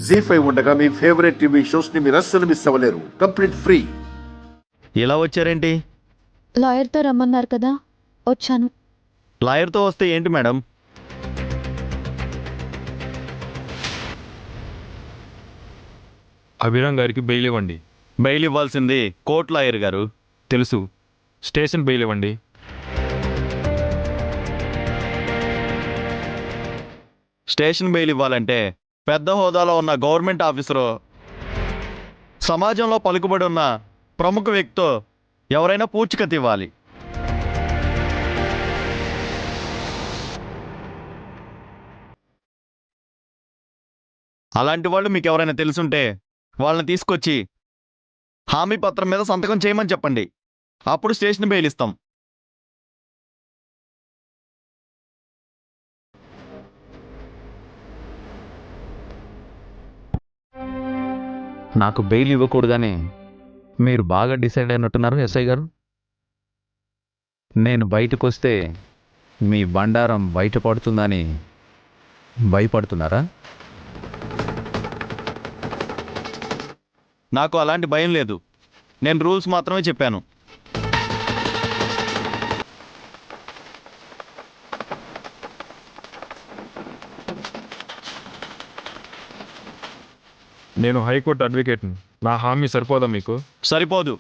జీ5 ఉండగా మీ favourite TV shows ని మీరు అస్సలు మిస్ అవ్వలేరు. Complete free. ఇలా వచ్చారేంటి? లాయర్తో రమ్మన్నారు కదా, వచ్చాను. లాయర్తో వస్తే ఏంటి మేడం? అభిరామ్ గారికి బెయిల్ ఇవ్వండి. బెయిల్ ఇవ్వాల్సింది కోర్టు లాయర్ గారు. తెలుసు, స్టేషన్ బెయిల్ ఇవ్వండి. స్టేషన్ బెయిల్ ఇవ్వాలంటే పెద్ద హోదాలో ఉన్న గవర్నమెంట్ ఆఫీసరు, సమాజంలో పలుకుబడి ఉన్న ప్రముఖ వ్యక్తితో ఎవరైనా పూచికత్తు ఇవ్వాలి. అలాంటి వాళ్ళు మీకు ఎవరైనా తెలుసుంటే వాళ్ళని తీసుకొచ్చి హామీ పత్రం మీద సంతకం చేయమని చెప్పండి. అప్పుడు స్టేషన్ బెయిల్ ఇస్తాం. నాకు బెయిల్ ఇవ్వకూడదని మీరు బాగా డిసైడ్ అయినట్టున్నారు ఎస్ఐ గారు. నేను బయటకు వస్తే మీ బండారం బయటపడుతుందని భయపడుతున్నారా? నాకు అలాంటి భయం లేదు. నేను రూల్స్ మాత్రమే చెప్పాను. నేను హైకోర్టు అడ్వకేట్ని. నా హామీ సరిపోదా మీకు? సరిపోదు.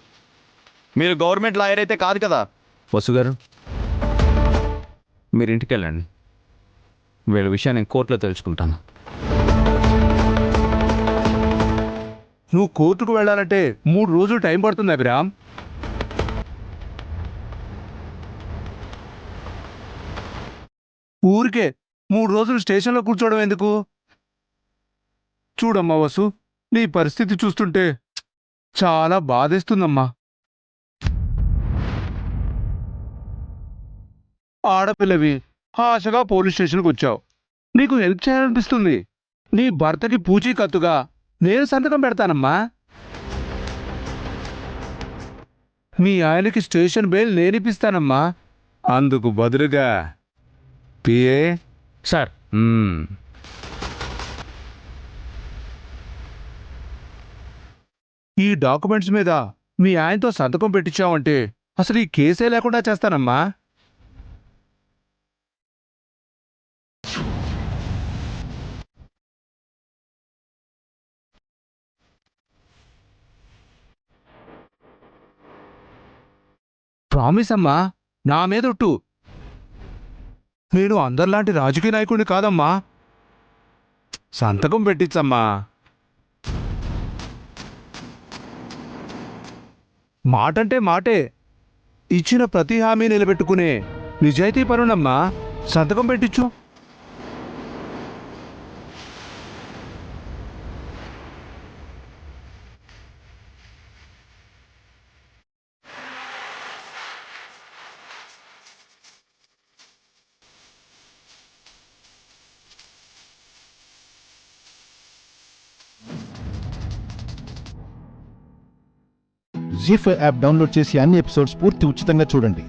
మీరు గవర్నమెంట్ లాయర్ అయితే కాదు కదా. వసు గారు, మీరు ఇంటికి వెళ్ళండి. వీళ్ళ విషయం నేను కోర్టులో తెలుసుకుంటాను. నువ్వు కోర్టుకు వెళ్ళాలంటే 3 రోజులు టైం పడుతుంది అభిరామ్. ఊరికే 3 రోజులు స్టేషన్లో కూర్చోవడం ఎందుకు? చూడమ్మా వసు, నీ పరిస్థితి చూస్తుంటే చాలా బాధేస్తుందమ్మా. ఆడపిల్లవి ఆశగా పోలీస్ స్టేషన్కి వచ్చావు. నీకు హెల్ప్ చేయాలనిపిస్తుంది. నీ భర్తకి పూచీకత్తుగా నేను సంతకం పెడతానమ్మా. మీ ఆయనకి స్టేషన్ బెయిల్ నేనిపిస్తానమ్మా. అందుకు బదులుగా పిఏ సార్, ఈ డాక్యుమెంట్స్ మీద మీ ఆయనతో సంతకం పెట్టించావంటే అసలు ఈ కేసే లేకుండా చేస్తానమ్మా. ప్రామిస్ అమ్మా, నా మీదొట్టు. నేను అందరిలాంటి రాజకీయ నాయకుడిని కాదమ్మా. సంతకం పెట్టించమ్మా. మాటంటే మాటే, ఇచ్చిన ప్రతి హామీ నిలబెట్టుకునే నిజాయితీ పరునమ్మా. సంతకం పెట్టించు. జీ5 యాప్ డౌన్లోడ్ చేసి అన్ని ఎపిసోడ్స్ పూర్తి ఉచితంగా చూడండి.